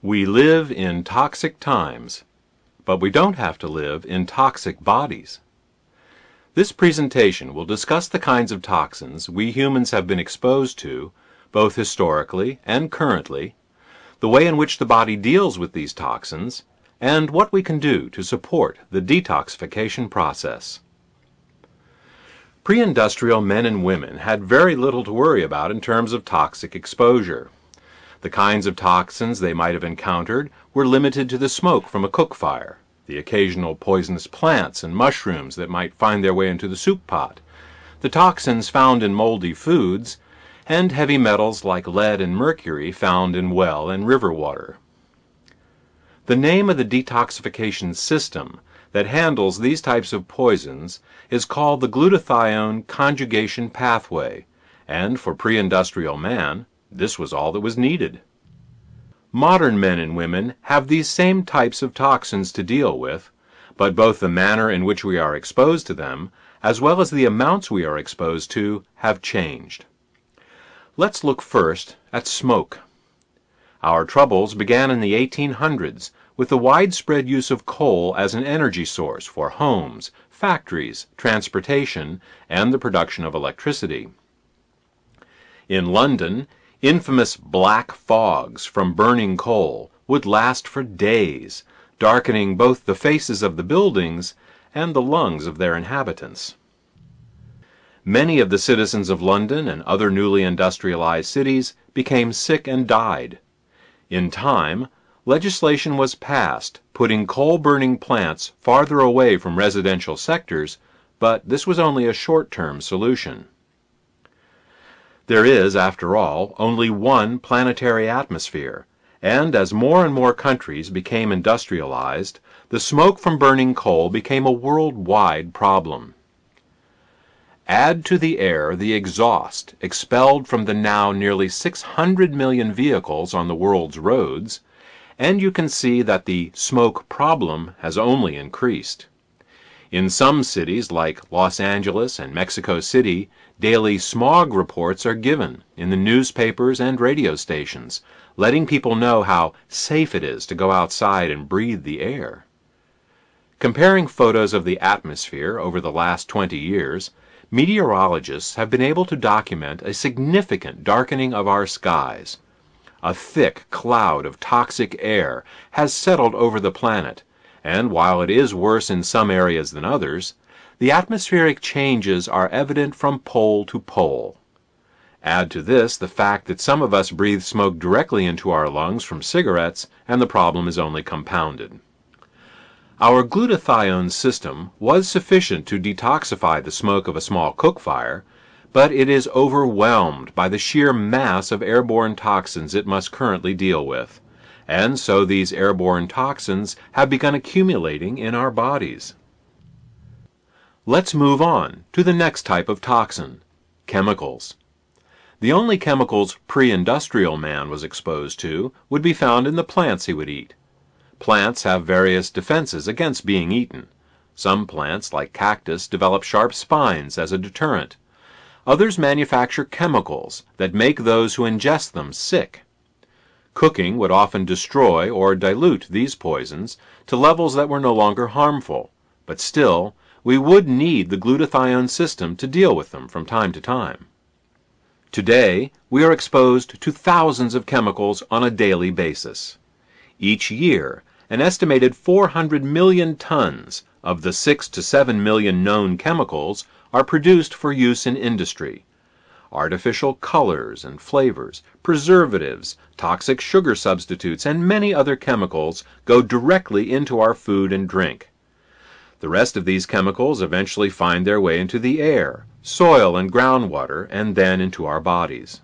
We live in toxic times, but we don't have to live in toxic bodies. This presentation will discuss the kinds of toxins we humans have been exposed to, both historically and currently, the way in which the body deals with these toxins, and what we can do to support the detoxification process. Pre-industrial men and women had very little to worry about in terms of toxic exposure. The kinds of toxins they might have encountered were limited to the smoke from a cook fire, the occasional poisonous plants and mushrooms that might find their way into the soup pot, the toxins found in moldy foods, and heavy metals like lead and mercury found in well and river water. The name of the detoxification system that handles these types of poisons is called the glutathione conjugation pathway, and for pre-industrial man, this was all that was needed. Modern men and women have these same types of toxins to deal with, but both the manner in which we are exposed to them, as well as the amounts we are exposed to, have changed. Let's look first at smoke. Our troubles began in the 1800s with the widespread use of coal as an energy source for homes, factories, transportation, and the production of electricity. In London, infamous black fogs from burning coal would last for days, darkening both the faces of the buildings and the lungs of their inhabitants. Many of the citizens of London and other newly industrialized cities became sick and died. In time, legislation was passed putting coal-burning plants farther away from residential sectors, but this was only a short-term solution. There is, after all, only one planetary atmosphere, and as more and more countries became industrialized, the smoke from burning coal became a worldwide problem. Add to the air the exhaust expelled from the now nearly 600 million vehicles on the world's roads, and you can see that the smoke problem has only increased. In some cities like Los Angeles and Mexico City, daily smog reports are given in the newspapers and radio stations, letting people know how safe it is to go outside and breathe the air. Comparing photos of the atmosphere over the last 20 years, meteorologists have been able to document a significant darkening of our skies. A thick cloud of toxic air has settled over the planet, and while it is worse in some areas than others, the atmospheric changes are evident from pole to pole. Add to this the fact that some of us breathe smoke directly into our lungs from cigarettes, and the problem is only compounded. Our glutathione system was sufficient to detoxify the smoke of a small cook fire, but it is overwhelmed by the sheer mass of airborne toxins it must currently deal with, and so these airborne toxins have begun accumulating in our bodies. Let's move on to the next type of toxin, chemicals. The only chemicals pre-industrial man was exposed to would be found in the plants he would eat. Plants have various defenses against being eaten. Some plants, like cactus, develop sharp spines as a deterrent. Others manufacture chemicals that make those who ingest them sick. Cooking would often destroy or dilute these poisons to levels that were no longer harmful, but still, we would need the glutathione system to deal with them from time to time. Today, we are exposed to thousands of chemicals on a daily basis. Each year, an estimated 400 million tons of the 6 to 7 million known chemicals are produced for use in industry. Artificial colors and flavors, preservatives, toxic sugar substitutes, and many other chemicals go directly into our food and drink. The rest of these chemicals eventually find their way into the air, soil, and groundwater, and then into our bodies.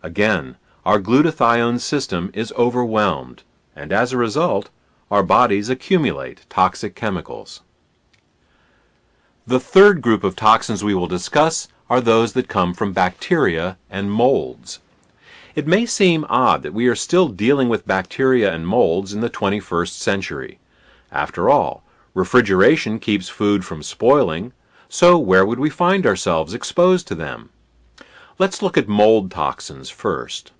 Again, our glutathione system is overwhelmed, and as a result, our bodies accumulate toxic chemicals. The third group of toxins we will discuss are those that come from bacteria and molds. It may seem odd that we are still dealing with bacteria and molds in the 21st century. After all, refrigeration keeps food from spoiling, so where would we find ourselves exposed to them? Let's look at mold toxins first.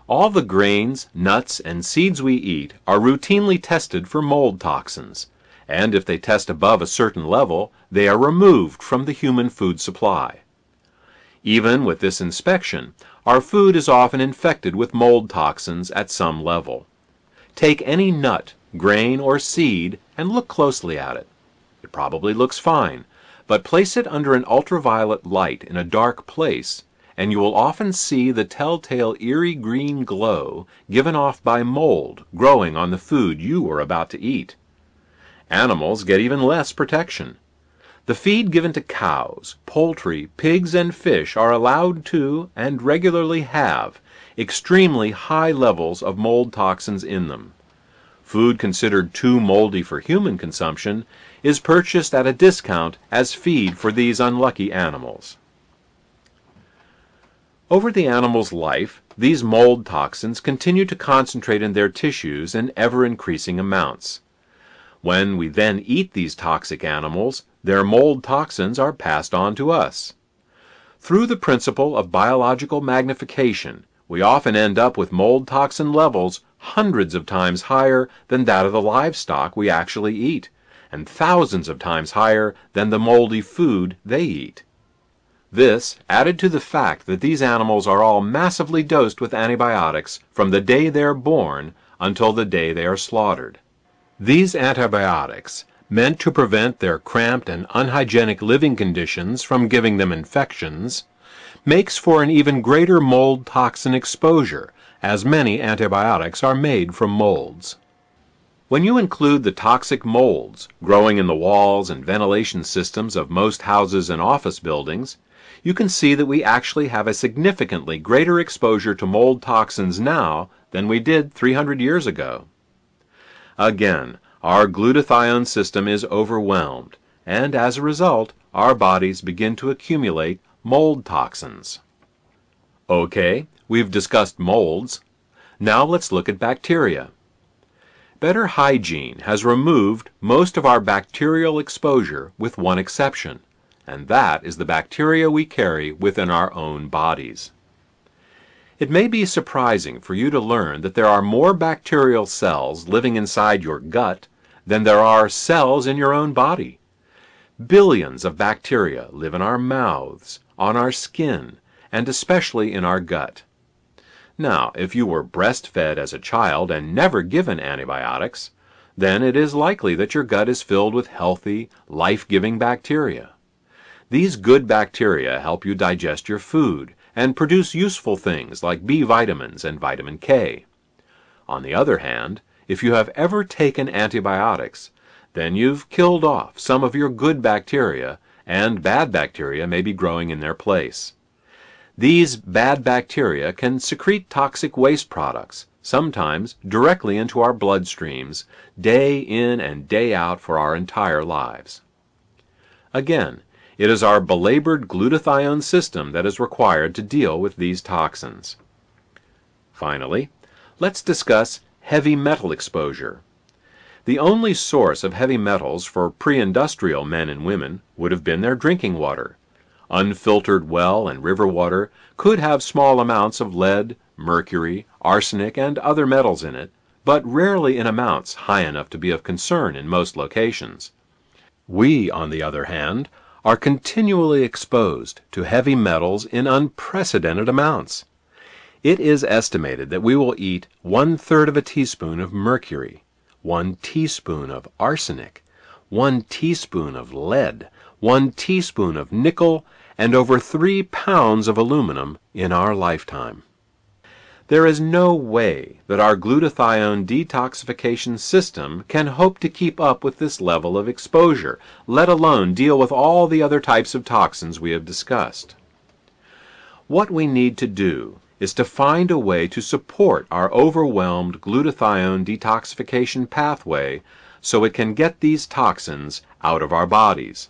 All the grains, nuts, and seeds we eat are routinely tested for mold toxins, and if they test above a certain level, they are removed from the human food supply. Even with this inspection, our food is often infected with mold toxins at some level. Take any nut, grain, or seed and look closely at it. It probably looks fine, but place it under an ultraviolet light in a dark place, and you will often see the telltale eerie green glow given off by mold growing on the food you are about to eat. Animals get even less protection. The feed given to cows, poultry, pigs, and fish are allowed to, and regularly have, extremely high levels of mold toxins in them. Food considered too moldy for human consumption is purchased at a discount as feed for these unlucky animals. Over the animal's life, these mold toxins continue to concentrate in their tissues in ever-increasing amounts. When we then eat these toxic animals, their mold toxins are passed on to us. Through the principle of biological magnification, we often end up with mold toxin levels hundreds of times higher than that of the livestock we actually eat, and thousands of times higher than the moldy food they eat. This, added to the fact that these animals are all massively dosed with antibiotics from the day they're born until the day they are slaughtered. These antibiotics, meant to prevent their cramped and unhygienic living conditions from giving them infections, makes for an even greater mold toxin exposure, as many antibiotics are made from molds. When you include the toxic molds growing in the walls and ventilation systems of most houses and office buildings, you can see that we actually have a significantly greater exposure to mold toxins now than we did 300 years ago. Again, our glutathione system is overwhelmed, and as a result, our bodies begin to accumulate mold toxins. Okay, we've discussed molds. Now let's look at bacteria. Better hygiene has removed most of our bacterial exposure with one exception, and that is the bacteria we carry within our own bodies. It may be surprising for you to learn that there are more bacterial cells living inside your gut than there are cells in your own body. Billions of bacteria live in our mouths, on our skin, and especially in our gut. Now, if you were breastfed as a child and never given antibiotics, then it is likely that your gut is filled with healthy, life-giving bacteria. These good bacteria help you digest your food and produce useful things like B vitamins and vitamin K. On the other hand, if you have ever taken antibiotics, then you've killed off some of your good bacteria, and bad bacteria may be growing in their place. These bad bacteria can secrete toxic waste products, sometimes directly into our bloodstreams, day in and day out for our entire lives. Again, it is our belabored glutathione system that is required to deal with these toxins. Finally, let's discuss heavy metal exposure. The only source of heavy metals for pre-industrial men and women would have been their drinking water. Unfiltered well and river water could have small amounts of lead, mercury, arsenic, and other metals in it, but rarely in amounts high enough to be of concern in most locations. We, on the other hand, are continually exposed to heavy metals in unprecedented amounts. It is estimated that we will eat 1/3 of a teaspoon of mercury, 1 teaspoon of arsenic, 1 teaspoon of lead, 1 teaspoon of nickel, and over 3 pounds of aluminum in our lifetime. There is no way that our glutathione detoxification system can hope to keep up with this level of exposure, let alone deal with all the other types of toxins we have discussed. What we need to do is to find a way to support our overwhelmed glutathione detoxification pathway so it can get these toxins out of our bodies.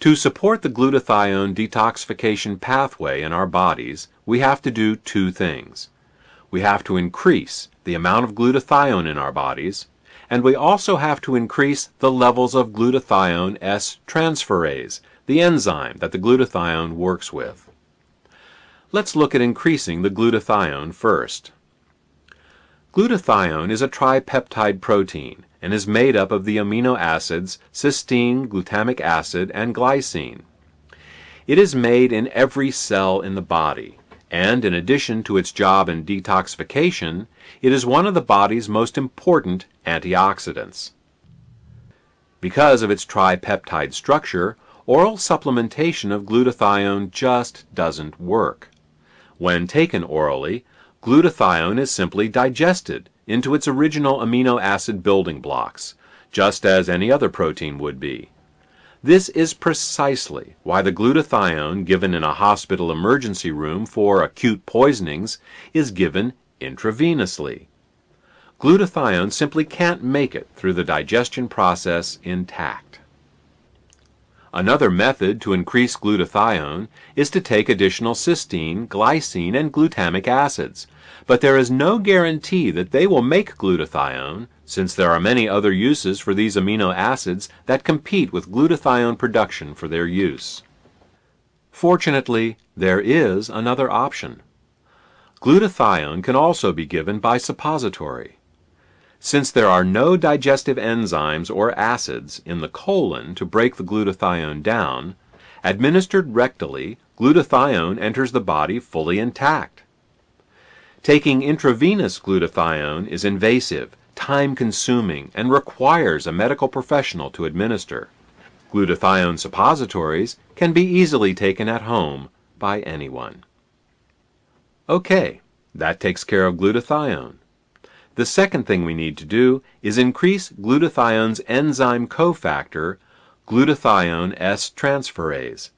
To support the glutathione detoxification pathway in our bodies, we have to do two things. We have to increase the amount of glutathione in our bodies, and we also have to increase the levels of glutathione S transferase, the enzyme that the glutathione works with. Let's look at increasing the glutathione first. Glutathione is a tripeptide protein and is made up of the amino acids cysteine, glutamic acid, and glycine. It is made in every cell in the body, and in addition to its job in detoxification, it is one of the body's most important antioxidants. Because of its tripeptide structure, oral supplementation of glutathione just doesn't work. When taken orally, glutathione is simply digested into its original amino acid building blocks, just as any other protein would be. This is precisely why the glutathione given in a hospital emergency room for acute poisonings is given intravenously. Glutathione simply can't make it through the digestion process intact. Another method to increase glutathione is to take additional cysteine, glycine, and glutamic acids, but there is no guarantee that they will make glutathione, since there are many other uses for these amino acids that compete with glutathione production for their use. Fortunately, there is another option. Glutathione can also be given by suppository. Since there are no digestive enzymes or acids in the colon to break the glutathione down, administered rectally, glutathione enters the body fully intact. Taking intravenous glutathione is invasive, time-consuming, and requires a medical professional to administer. Glutathione suppositories can be easily taken at home by anyone. Okay, that takes care of glutathione. The second thing we need to do is increase glutathione's enzyme cofactor, glutathione S-transferase.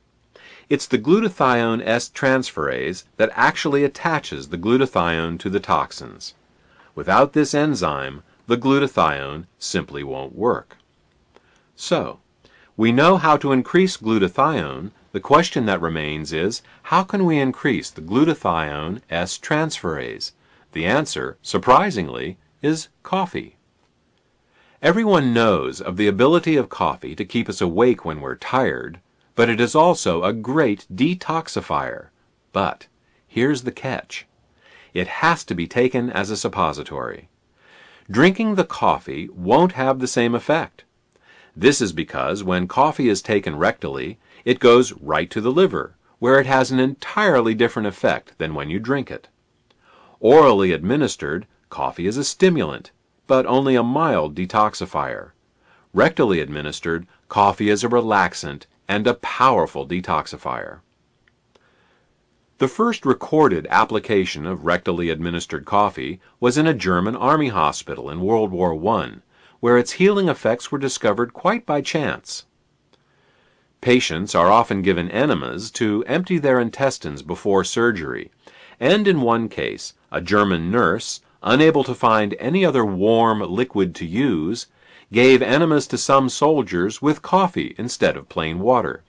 It's the glutathione S-transferase that actually attaches the glutathione to the toxins. Without this enzyme, the glutathione simply won't work. So, we know how to increase glutathione. The question that remains is, how can we increase the glutathione S-transferase? The answer, surprisingly, is coffee. Everyone knows of the ability of coffee to keep us awake when we're tired, but it is also a great detoxifier. But here's the catch. It has to be taken as a suppository. Drinking the coffee won't have the same effect. This is because when coffee is taken rectally, it goes right to the liver, where it has an entirely different effect than when you drink it. Orally administered, coffee is a stimulant, but only a mild detoxifier. Rectally administered, coffee is a relaxant and a powerful detoxifier. The first recorded application of rectally administered coffee was in a German army hospital in World War I, where its healing effects were discovered quite by chance. Patients are often given enemas to empty their intestines before surgery, and in one case, a German nurse, unable to find any other warm liquid to use, gave enemas to some soldiers with coffee instead of plain water.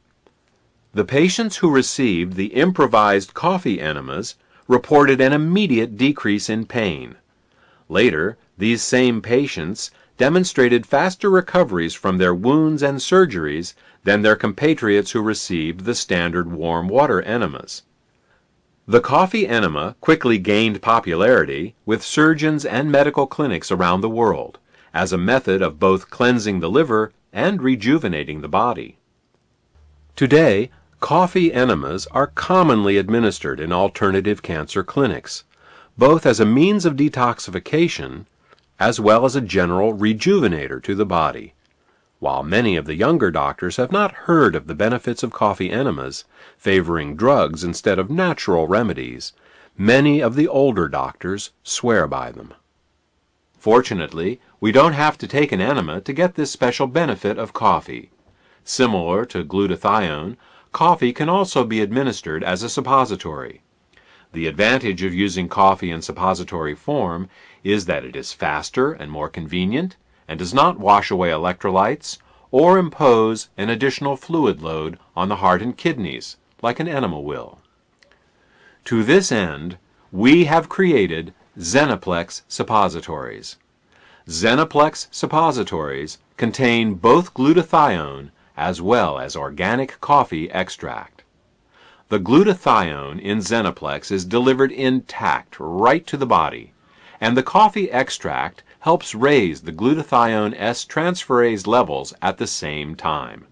The patients who received the improvised coffee enemas reported an immediate decrease in pain. Later, these same patients demonstrated faster recoveries from their wounds and surgeries than their compatriots who received the standard warm water enemas. The coffee enema quickly gained popularity with surgeons and medical clinics around the world as a method of both cleansing the liver and rejuvenating the body. Today, coffee enemas are commonly administered in alternative cancer clinics, both as a means of detoxification as well as a general rejuvenator to the body. While many of the younger doctors have not heard of the benefits of coffee enemas, favoring drugs instead of natural remedies, many of the older doctors swear by them. Fortunately, we don't have to take an enema to get this special benefit of coffee. Similar to glutathione, coffee can also be administered as a suppository. The advantage of using coffee in suppository form is that it is faster and more convenient, and does not wash away electrolytes or impose an additional fluid load on the heart and kidneys like an enema will. To this end, we have created Xeneplex suppositories. Xeneplex suppositories contain both glutathione as well as organic coffee extract. The glutathione in Xeneplex is delivered intact right to the body, and the coffee extract helps raise the glutathione S transferase levels at the same time.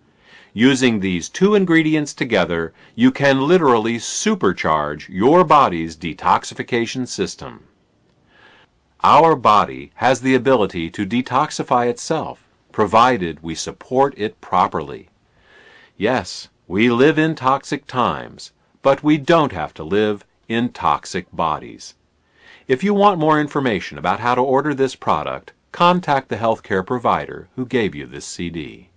Using these two ingredients together, you can literally supercharge your body's detoxification system. Our body has the ability to detoxify itself, provided we support it properly. Yes, we live in toxic times, but we don't have to live in toxic bodies. If you want more information about how to order this product, contact the healthcare provider who gave you this CD.